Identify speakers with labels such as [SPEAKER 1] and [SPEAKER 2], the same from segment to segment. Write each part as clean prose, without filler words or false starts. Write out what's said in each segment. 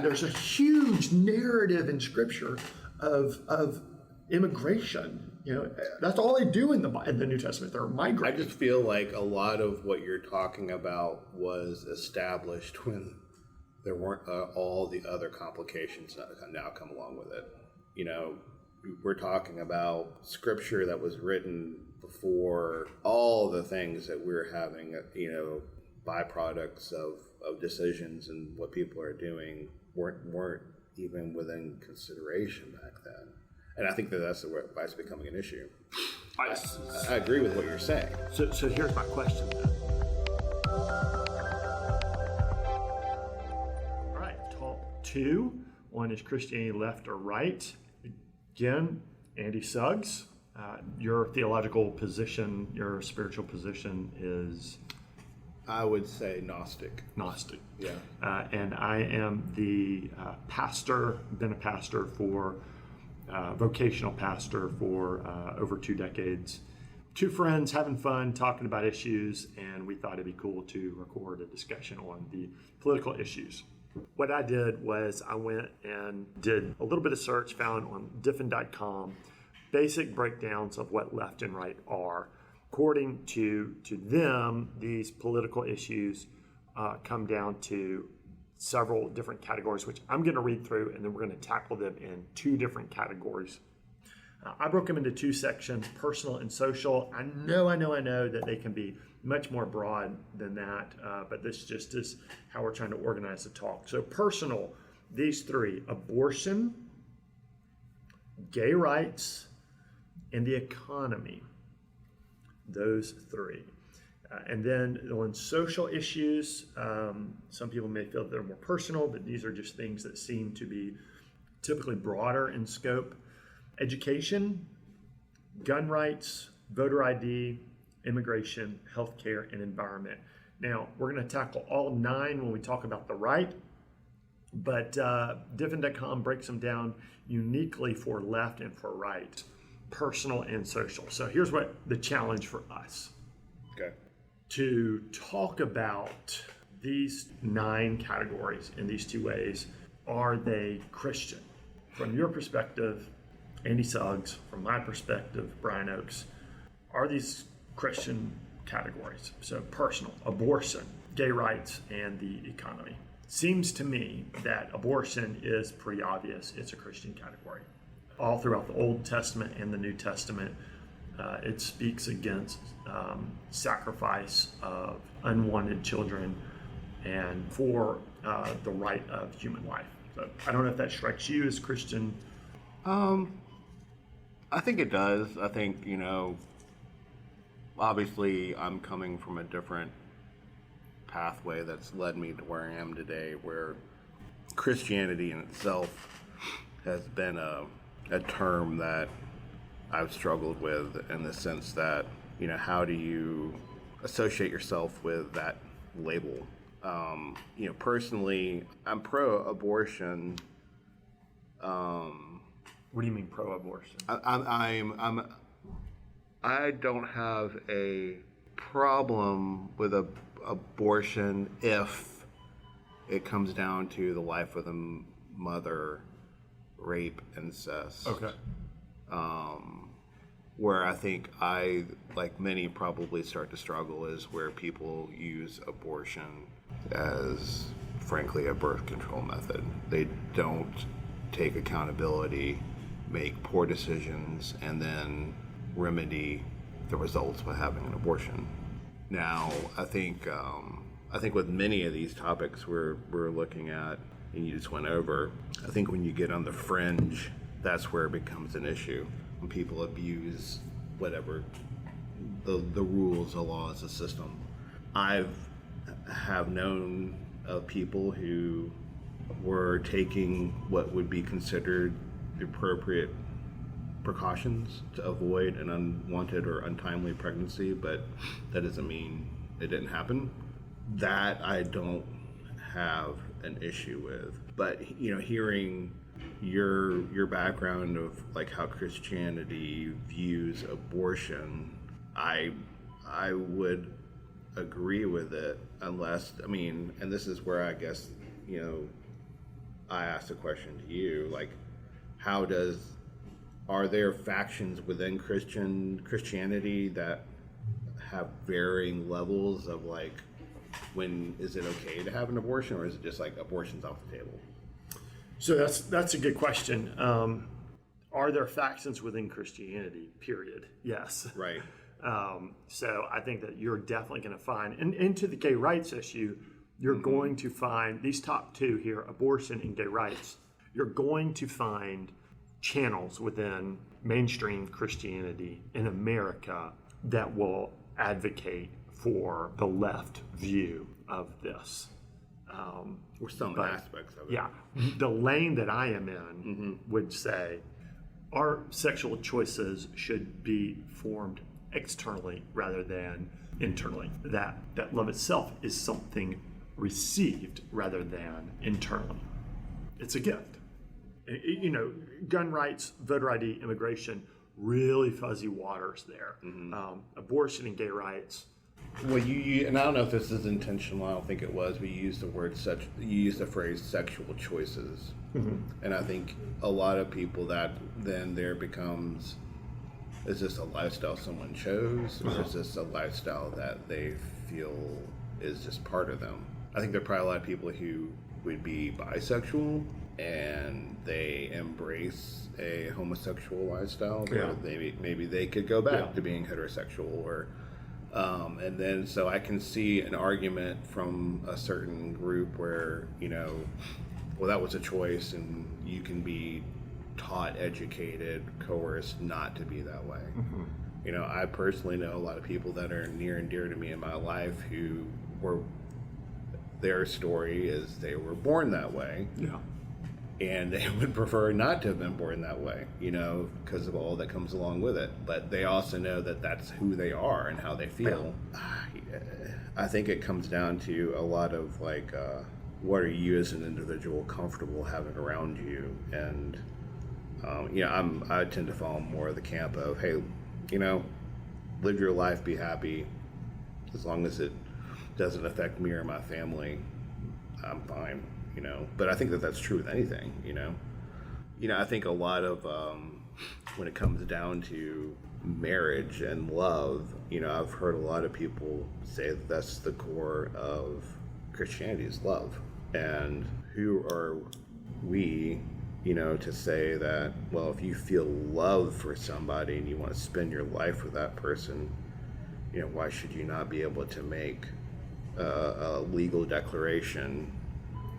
[SPEAKER 1] There's a huge narrative in Scripture of immigration. That's all they do in the New Testament. They're migrating.
[SPEAKER 2] I just feel like a lot of what you're talking about was established when there weren't all the other complications that now come along with it. We're talking about Scripture that was written before all the things that we're having, byproducts of decisions and what people are doing weren't even within consideration back then. And I think that's why it's becoming an issue. I agree with what you're saying.
[SPEAKER 1] So here's my question then. All right, top 2. One is Christianity left or right. Again, Andy Suggs, your theological position, your spiritual position is?
[SPEAKER 2] I would say Gnostic.
[SPEAKER 1] Gnostic.
[SPEAKER 2] Yeah.
[SPEAKER 1] And I am the been a pastor for vocational pastor for over 2 decades. 2 friends having fun, talking about issues, and we thought it'd be cool to record a discussion on the political issues. What I did was I went and did a little bit of search, found on diffin.com basic breakdowns of what left and right are. According to them, these political issues come down to several different categories, which I'm going to read through, and then we're going to tackle them in 2 different categories. I broke them into 2 sections, personal and social. I know that they can be much more broad than that, but this just is how we're trying to organize the talk. So personal, these 3: abortion, gay rights, and the economy. Those 3. And then on social issues, some people may feel that they're more personal, but these are just things that seem to be typically broader in scope. Education, gun rights, voter ID, immigration, healthcare, and environment. Now, we're going to tackle all 9 when we talk about the right, but diffin.com breaks them down uniquely for left and for right, personal and social. So here's what the challenge for us.
[SPEAKER 2] Okay.
[SPEAKER 1] To talk about these 9 categories in these 2 ways. Are they Christian? From your perspective, Andy Suggs, from my perspective, Brian Oakes, are these Christian categories? So personal, abortion, gay rights, and the economy. Seems to me that abortion is pretty obvious. It's a Christian category. All throughout the Old Testament and the New Testament, it speaks against sacrifice of unwanted children and for the right of human life. So I don't know if that strikes you as Christian.
[SPEAKER 2] I think it does. I think, obviously I'm coming from a different pathway that's led me to where I am today, where Christianity in itself has been a term that I've struggled with, in the sense that, how do you associate yourself with that label? Personally, I'm pro-abortion.
[SPEAKER 1] What do you mean pro-abortion?
[SPEAKER 2] I don't have a problem with abortion if it comes down to the life of the mother, rape, incest.
[SPEAKER 1] Okay.
[SPEAKER 2] Where I think like many, probably start to struggle is where people use abortion as, frankly, a birth control method. They don't take accountability, make poor decisions, and then remedy the results by having an abortion. Now, I think with many of these topics we're looking at, and you just went over, I think when you get on the fringe, that's where it becomes an issue. When people abuse whatever the rules, the laws, the system. have known of people who were taking what would be considered the appropriate precautions to avoid an unwanted or untimely pregnancy, but that doesn't mean it didn't happen. That I don't have an issue with. But, hearing your background of like how Christianity views abortion, I would agree with it, unless, and this is where I guess, I asked a question to you, like, are there factions within Christianity that have varying levels of, like, when is it okay to have an abortion, or is it just like abortion's off the table?
[SPEAKER 1] So that's a good question. Are there factions within Christianity? Period. Yes.
[SPEAKER 2] Right.
[SPEAKER 1] So I think that you're definitely going to find, and into the gay rights issue, you're going to find these top two here, abortion and gay rights. You're going to find channels within mainstream Christianity in America that will advocate for the left view of this.
[SPEAKER 2] Or some aspects of it.
[SPEAKER 1] Yeah. The lane that I am in would say our sexual choices should be formed externally rather than internally. That love itself is something received rather than internally. It's a gift. Gun rights, voter ID, immigration, really fuzzy waters there. Abortion and gay rights.
[SPEAKER 2] Well, you and I don't know if this is intentional. I don't think it was. But you used the phrase sexual choices, and I think a lot of people that then there becomes, is this a lifestyle someone chose, or is this a lifestyle that they feel is just part of them? I think there are probably a lot of people who would be bisexual and they embrace a homosexual lifestyle, but maybe they could go back to being heterosexual, or and then so I can see an argument from a certain group where, well, that was a choice and you can be taught, educated, coerced not to be that way. I personally know a lot of people that are near and dear to me in my life who their story is they were born that way. Yeah. And they would prefer not to have been born that way, because of all that comes along with it. But they also know that that's who they are and how they feel. I think it comes down to a lot of, like, what are you as an individual comfortable having around you? And, I tend to follow more of the camp of, hey, live your life, be happy. As long as it doesn't affect me or my family, I'm fine. But I think that that's true with anything. I think a lot of when it comes down to marriage and love, I've heard a lot of people say that that's the core of Christianity is love. And who are we, to say that, well, if you feel love for somebody and you want to spend your life with that person, why should you not be able to make a legal declaration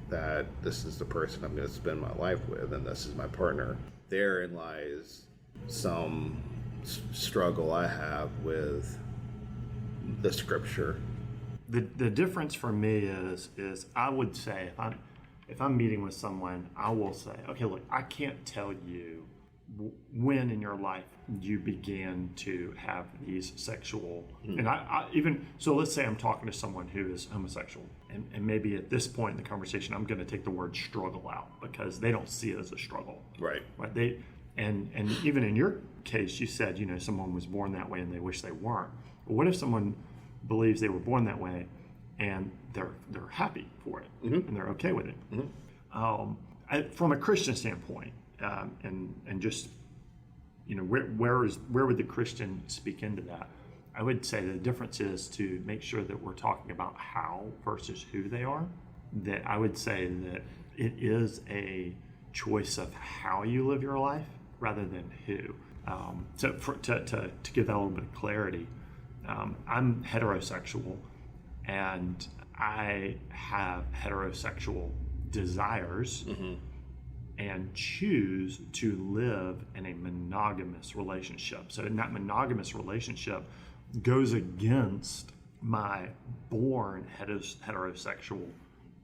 [SPEAKER 2] that this is the person I'm going to spend my life with and this is my partner? Therein lies some struggle I have with the scripture.
[SPEAKER 1] The difference for me is I would say if I'm meeting with someone, I will say, okay, look, I can't tell you when in your life you began to have these sexual, and I even, so let's say I'm talking to someone who is homosexual, and maybe at this point in the conversation, I'm going to take the word struggle out because they don't see it as a struggle. Right. And even in your case, you said, someone was born that way and they wish they weren't. But what if someone believes they were born that way and they're happy for it and they're okay with it? From a Christian standpoint, and just, where would the Christian speak into that? I would say the difference is to make sure that we're talking about how versus who they are. That I would say that it is a choice of how you live your life rather than who. So to give that a little bit of clarity, I'm heterosexual and I have heterosexual desires and choose to live in a monogamous relationship. So in that monogamous relationship goes against my born heterosexual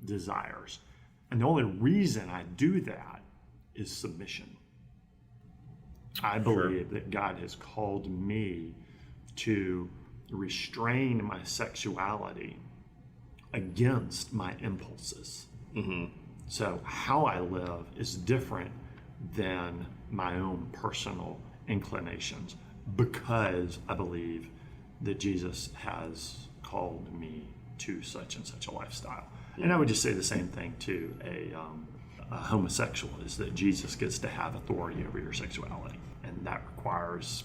[SPEAKER 1] desires. And the only reason I do that is submission. I believe that God has called me to restrain my sexuality against my impulses. So how I live is different than my own personal inclinations because I believe that Jesus has called me to such and such a lifestyle. And I would just say the same thing to a homosexual is that Jesus gets to have authority over your sexuality, and that requires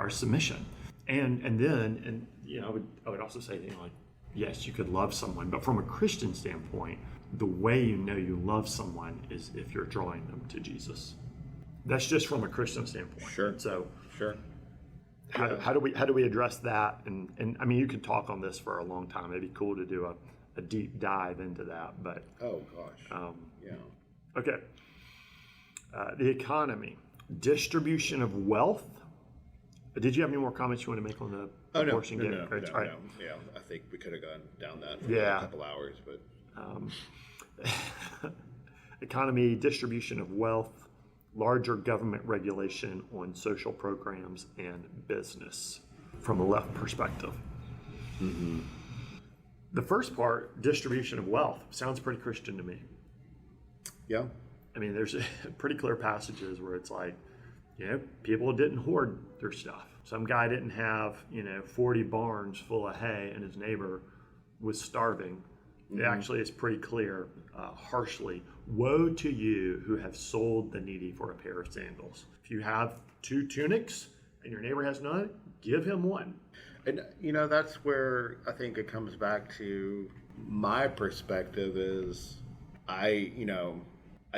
[SPEAKER 1] submission. And then I would also say, like, yes, you could love someone, but from a Christian standpoint, the way you know you love someone is if you're drawing them to Jesus. That's just from a Christian standpoint.
[SPEAKER 2] Sure.
[SPEAKER 1] So
[SPEAKER 2] Sure.
[SPEAKER 1] how do we address that? And I mean, you could talk on this for a long time. It'd be cool to do a deep dive into that. But
[SPEAKER 2] Oh gosh. Yeah.
[SPEAKER 1] okay, the economy, distribution of wealth. Did you have any more comments you want to make on the abortion?
[SPEAKER 2] No.
[SPEAKER 1] All right.
[SPEAKER 2] Yeah, I think we could have gone down that for
[SPEAKER 1] Yeah.
[SPEAKER 2] a couple hours, but
[SPEAKER 1] Economy, distribution of wealth, larger government regulation on social programs and business from a left perspective.
[SPEAKER 2] Mm-hmm.
[SPEAKER 1] The first part, distribution of wealth, sounds pretty Christian to me.
[SPEAKER 2] yeah.
[SPEAKER 1] I mean, there's pretty clear passages where it's like, people didn't hoard their stuff. Some guy didn't have, 40 barns full of hay and his neighbor was starving.
[SPEAKER 2] Mm-hmm.
[SPEAKER 1] It actually is pretty clear, harshly, woe to you who have sold the needy for a pair of sandals. If you have 2 tunics and your neighbor has none, give him one.
[SPEAKER 2] And that's where I think it comes back to my perspective is I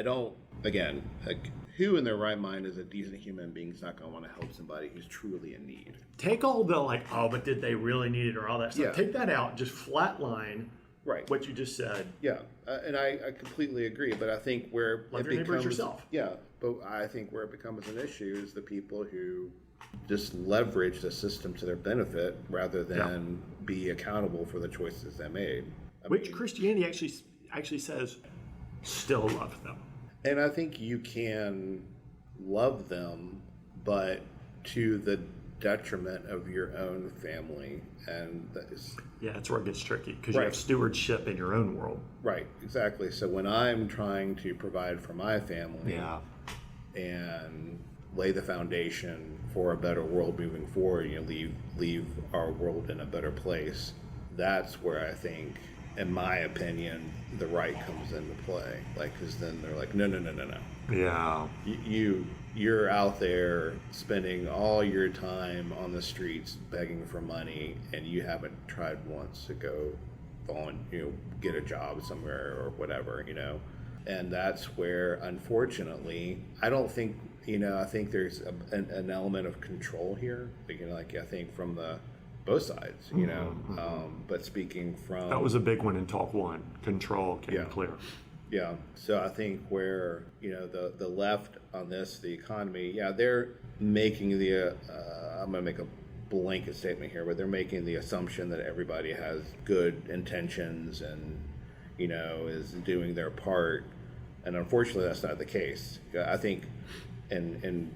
[SPEAKER 2] don't, again, like, who in their right mind is a decent human being is not going to want to help somebody who's truly in need?
[SPEAKER 1] Take all the but did they really need it or all that stuff?
[SPEAKER 2] Yeah.
[SPEAKER 1] Take that out, just flatline
[SPEAKER 2] Right.
[SPEAKER 1] what you just said.
[SPEAKER 2] Yeah, and I completely agree. But I think where
[SPEAKER 1] Love
[SPEAKER 2] it
[SPEAKER 1] your neighbor as
[SPEAKER 2] becomes
[SPEAKER 1] yourself.
[SPEAKER 2] Yeah, but I think where it becomes an issue is the people who just leverage the system to their benefit rather than be accountable for the choices they made.
[SPEAKER 1] Which Christianity actually says, still love them.
[SPEAKER 2] And I think you can love them, but to the detriment of your own family, and that is
[SPEAKER 1] That's where it gets tricky because you
[SPEAKER 2] Right.
[SPEAKER 1] have stewardship in your own world.
[SPEAKER 2] right, exactly. So when I'm trying to provide for my family and lay the foundation for a better world moving forward, leave our world in a better place, that's where I think, in my opinion, the right comes into play. Like, because then they're like, no.
[SPEAKER 1] Yeah.
[SPEAKER 2] You're out there spending all your time on the streets begging for money, and you haven't tried once to go on, get a job somewhere or whatever, And that's where, unfortunately, I don't think, I think there's an element of control here. I think from both sides, but speaking from...
[SPEAKER 1] That was a big one in Talk 1. Control came clear.
[SPEAKER 2] Yeah, so I think where, the left on this, the economy, they're making I'm going to make a blanket statement here, but they're making the assumption that everybody has good intentions and, is doing their part. And unfortunately, that's not the case. I think, and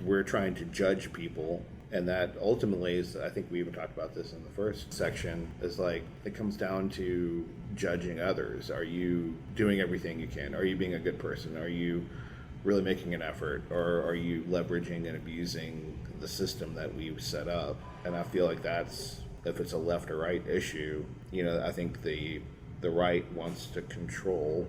[SPEAKER 2] we're trying to judge people. And that ultimately is, I think we even talked about this in the first section, is like, it comes down to judging others. Are you doing everything you can? Are you being a good person? Are you really making an effort? Or are you leveraging and abusing the system that we've set up? And I feel like that's, if it's a left or right issue, I think the right wants to control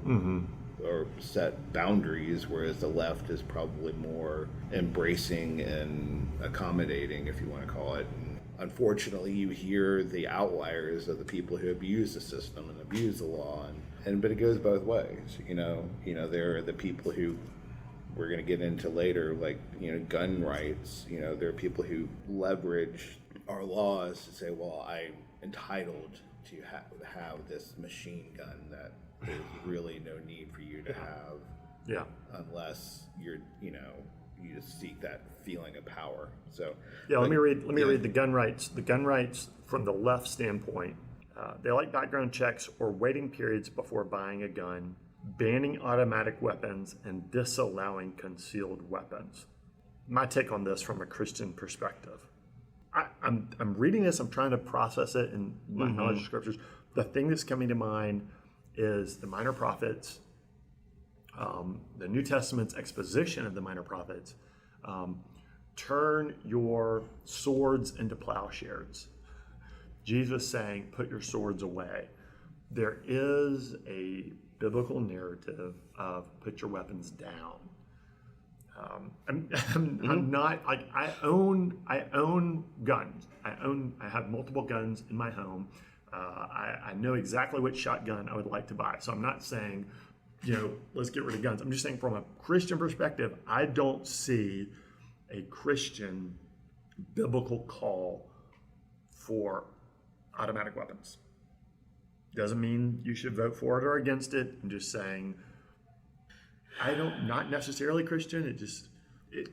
[SPEAKER 2] or set boundaries, whereas the left is probably more embracing and accommodating, if you want to call it. And unfortunately, you hear the outliers of the people who abuse the system and abuse the law, but it goes both ways. There are the people who we're going to get into later, like gun rights. There are people who leverage our laws to say, well, I'm entitled to have this machine gun that there's really no need for you to have, unless you just seek that feeling of power. So
[SPEAKER 1] let me read the gun rights. The gun rights from the left standpoint, they like background checks or waiting periods before buying a gun, banning automatic weapons, and disallowing concealed weapons. My take on this from a Christian perspective. I'm reading this. I'm trying to process it in my knowledge of scriptures. The thing that's coming to mind is the minor prophets, the New Testament's exposition of the minor prophets. Turn your swords into plowshares. Jesus saying, put your swords away. There is a biblical narrative of put your weapons down. I'm not like I own guns. I have multiple guns in my home. I know exactly which shotgun I would like to buy. So I'm not saying, let's get rid of guns. I'm just saying from a Christian perspective, I don't see a Christian biblical call for automatic weapons. Doesn't mean you should vote for it or against it. I'm just saying, not necessarily Christian. It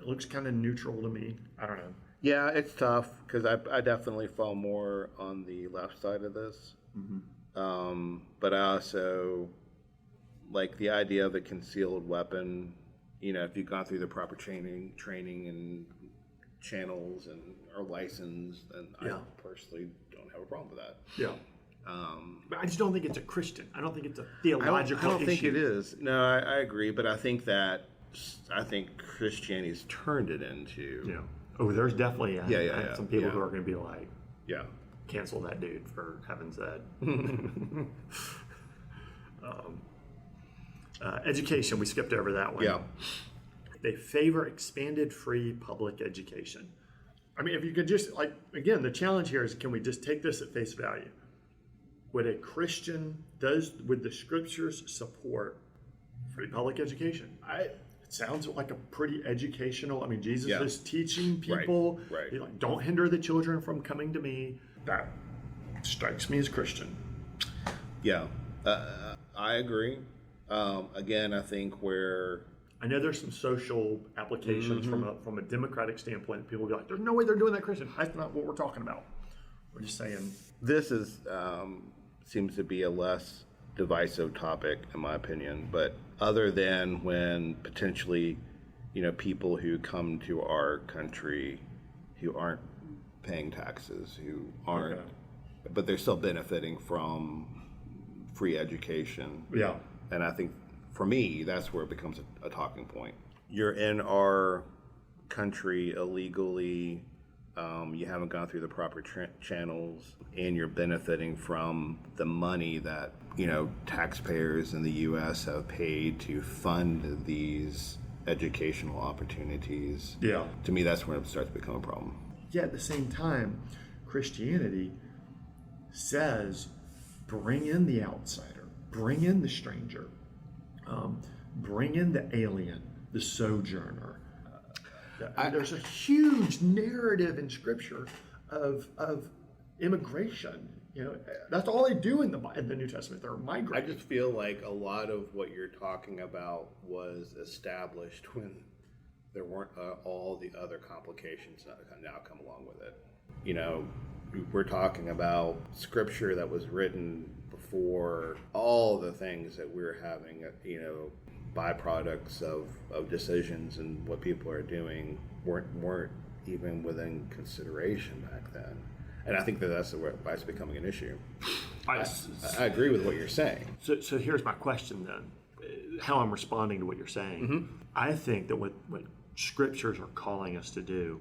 [SPEAKER 1] looks kind of neutral to me. I don't know.
[SPEAKER 2] Yeah, it's tough because I definitely fall more on the left side of this. Mm-hmm. But I also like the idea of a concealed weapon. If you've gone through the proper training and channels and are licensed, then I personally don't have a problem with that.
[SPEAKER 1] Yeah. But I just don't think it's a Christian. I don't think it's a theological issue.
[SPEAKER 2] I don't think it is. No, I agree. But I think Christianity's turned it into.
[SPEAKER 1] Yeah. Oh, there's definitely some people who are going to be like, cancel that dude for having said. Education, we skipped over that one.
[SPEAKER 2] Yeah.
[SPEAKER 1] They favor expanded free public education. I mean, if you could just, again, the challenge here is, can we just take this at face value? Would the scriptures support free public education? It sounds like a pretty educational, Jesus is teaching people,
[SPEAKER 2] right.
[SPEAKER 1] Don't hinder the children from coming to me. That strikes me as Christian.
[SPEAKER 2] Yeah, I agree. Again, I think
[SPEAKER 1] I know there's some social applications from a democratic standpoint. People be like, there's no way they're doing that, Christian. That's not what we're talking about. We're just saying.
[SPEAKER 2] This seems to be a less divisive topic, in my opinion. But other than when potentially, people who come to our country who aren't paying taxes, who aren't, but they're still benefiting from free education.
[SPEAKER 1] Yeah.
[SPEAKER 2] And I think, for me, that's where it becomes a talking point. You're in our country illegally, you haven't gone through the proper channels, and you're benefiting from the money that, taxpayers in the U.S. have paid to fund these educational opportunities.
[SPEAKER 1] Yeah.
[SPEAKER 2] To me, that's when it starts to become a problem.
[SPEAKER 1] Yeah, at the same time, Christianity says, bring in the outsider, bring in the stranger, bring in the alien, the sojourner. There's a huge narrative in Scripture of immigration. That's all they do in the New Testament. They're migrating.
[SPEAKER 2] I just feel like a lot of what you're talking about was established when there weren't all the other complications that now come along with it. We're talking about Scripture that was written before all the things that we're having, byproducts of decisions and what people are doing weren't even within consideration back then. And I think that's why it's becoming an issue. I agree with what you're saying.
[SPEAKER 1] So here's my question then, how I'm responding to what you're saying. Mm-hmm. I think that what scriptures are calling us to do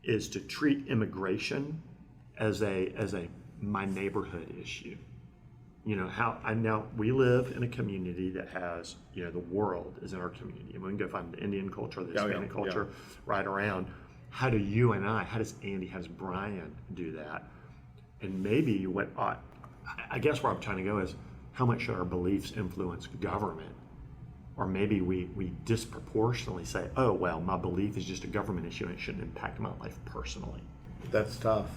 [SPEAKER 1] is to treat immigration as a my neighborhood issue. Now we live in a community that has, the world is in our community. And we can go find the Indian culture, the Hispanic culture right around. How do you and how does Andy, how does Brian do that? And maybe I guess where I'm trying to go is, how much should our beliefs influence government? Or maybe we disproportionately say, oh, well, my belief is just a government issue and it shouldn't impact my life personally.
[SPEAKER 2] That's tough.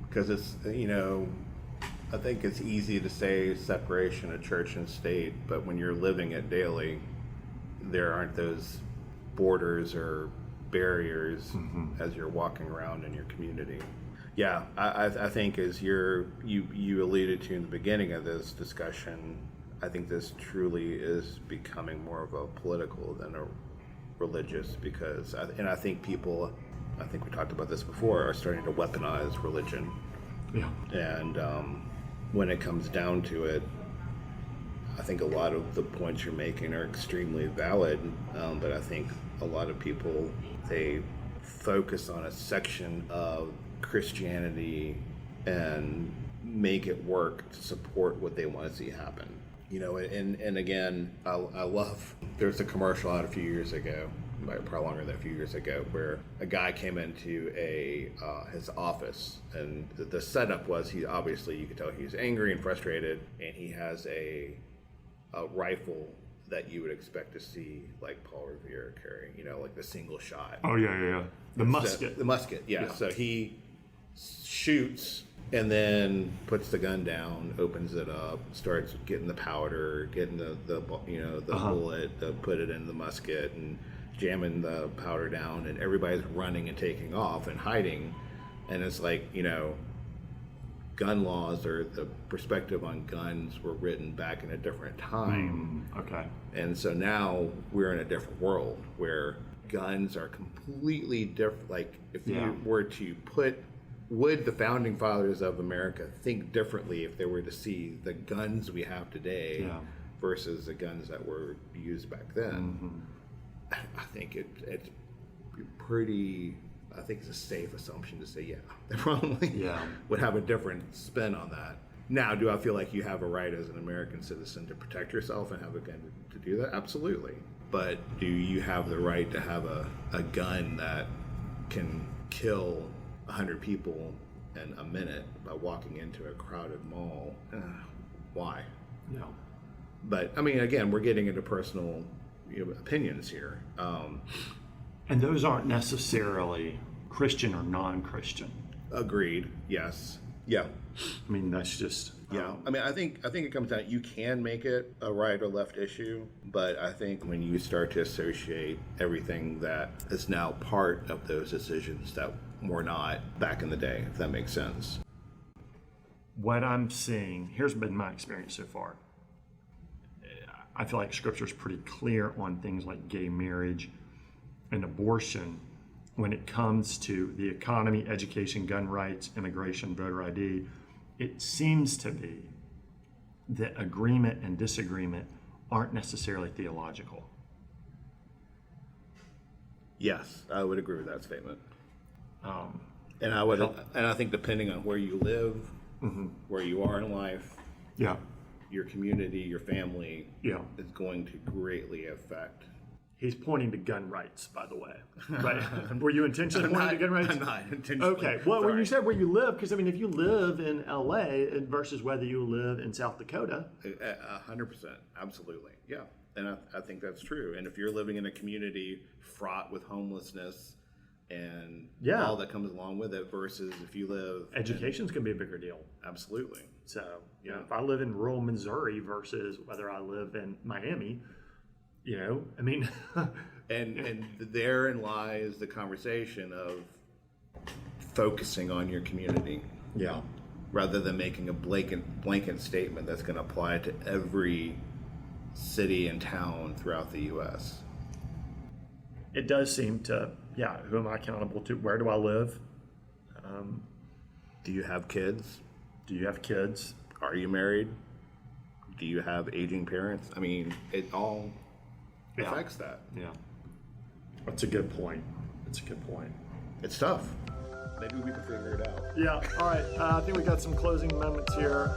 [SPEAKER 2] Because it's, I think it's easy to say separation of church and state, but when you're living it daily, there aren't those borders or barriers as you're walking around in your community. Yeah, I think as you alluded to in the beginning of this discussion, I think this truly is becoming more of a political than a religious, because I think people, I think we talked about this before, are starting to weaponize religion.
[SPEAKER 1] Yeah.
[SPEAKER 2] And when it comes down to it, I think a lot of the points you're making are extremely valid, but I think a lot of people, they focus on a section of Christianity and make it work to support what they want to see happen. You know, and again, I love, there's a commercial out a few years ago, probably longer than a few years ago, where a guy came into his office, and the setup was, he obviously, you could tell he was angry and frustrated, and he has a rifle that you would expect to see like Paul Revere carry, you know, like the single shot.
[SPEAKER 1] Oh yeah. The musket.
[SPEAKER 2] The musket, yeah. So he shoots and then puts the gun down, opens it up, starts getting the powder, getting the bullet, put it in the musket, and jamming the powder down, and everybody's running and taking off and hiding. And it's like, you know, gun laws, or the perspective on guns, were written back in a different time.
[SPEAKER 1] Okay.
[SPEAKER 2] And so now we're in a different world where guns are completely different. Like, if you were to would the founding fathers of America think differently if they were to see the guns we have today versus the guns that were used back then? I think it's pretty, I think it's a safe assumption to say, they probably would have a different spin on that. Now, do I feel like you have a right as an American citizen to protect yourself and have a gun to do that? Absolutely. But do you have the right to have a gun that can kill 100 people in a minute by walking into a crowded mall? Why?
[SPEAKER 1] No.
[SPEAKER 2] But, I mean, again, we're getting into personal opinions here.
[SPEAKER 1] And those aren't necessarily Christian or non-Christian.
[SPEAKER 2] Agreed. Yes. Yeah.
[SPEAKER 1] I mean, that's just...
[SPEAKER 2] I mean, I think it comes down, you can make it a right or left issue, but I think when you start to associate everything that is now part of those decisions that were not back in the day, if that makes sense.
[SPEAKER 1] What I'm seeing, here's been my experience so far. I feel like Scripture is pretty clear on things like gay marriage and abortion when it comes to the economy, education, gun rights, immigration, voter ID. It seems to be that agreement and disagreement aren't necessarily theological.
[SPEAKER 2] Yes, I would agree with that statement. And I think depending on where you live, where you are in life, your community, your family, is going to greatly affect.
[SPEAKER 1] He's pointing to gun rights, by the way. Right? Were you intentionally pointing to gun rights?
[SPEAKER 2] I'm not intentionally.
[SPEAKER 1] Okay. Well, when you said where you live, because I mean, if you live in LA versus whether you live in South Dakota,
[SPEAKER 2] 100%, absolutely, yeah. And I think that's true. And if you're living in a community fraught with homelessness and all that comes along with it, versus if you live,
[SPEAKER 1] education's going to be a bigger deal.
[SPEAKER 2] Absolutely.
[SPEAKER 1] So, you know, if I live in rural Missouri versus whether I live in Miami, you know, I mean,
[SPEAKER 2] and therein lies the conversation of focusing on your community, rather than making a blanket statement that's going to apply to every city and town throughout the U.S.
[SPEAKER 1] It does seem to, who am I accountable to? Where do I live?
[SPEAKER 2] Do you have kids?
[SPEAKER 1] Do you have kids?
[SPEAKER 2] Are you married? Do you have aging parents? I mean, it all affects that.
[SPEAKER 1] Yeah. That's a good point.
[SPEAKER 2] It's tough. Maybe we can figure it out.
[SPEAKER 1] Yeah. All right. I think we got some closing moments here.